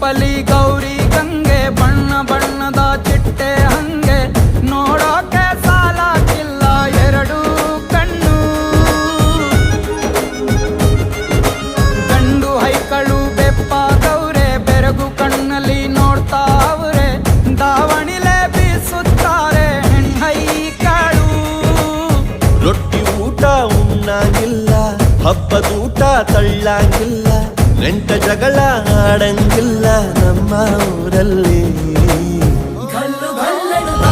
ರೂಪಲಿ ಗೌರಿ ಗಂಗೆ ಬಣ್ಣ ಬಣ್ಣದ ಚಿಟ್ಟೆ ಹಂಗೆ ನೋಡೋಕೆ ಸಾಲಾಗಿಲ್ಲ ಎರಡು ಕಣ್ಣು. ಗಂಡು ಹೈಕಳು ಬೆಪ್ಪಾಗವ್ರೆ ಬೆರಗು ಕಣ್ಣಲ್ಲಿ ನೋಡ್ತಾ ಅವ್ರೆ ದಾವಣಿಲೆ ಬೀಸುತ್ತಾರೆ ಹೆಣ್ಣೈಕಳು. ರೊಟ್ಟಿ ಊಟ ಉಣ್ಣಾಗಿಲ್ಲ ಹಬ್ಬದೂಟ ತಳ್ಳಾಗಿಲ್ಲ ನೆಂಟ ಜಗಳ ಆಡಂಗಿಲ್ಲ ನಮ್ಮ ಊರಲ್ಲಿ. ಗಲ್ಲು ಗಲ್ಲೆನ್ನುತ್ತಾ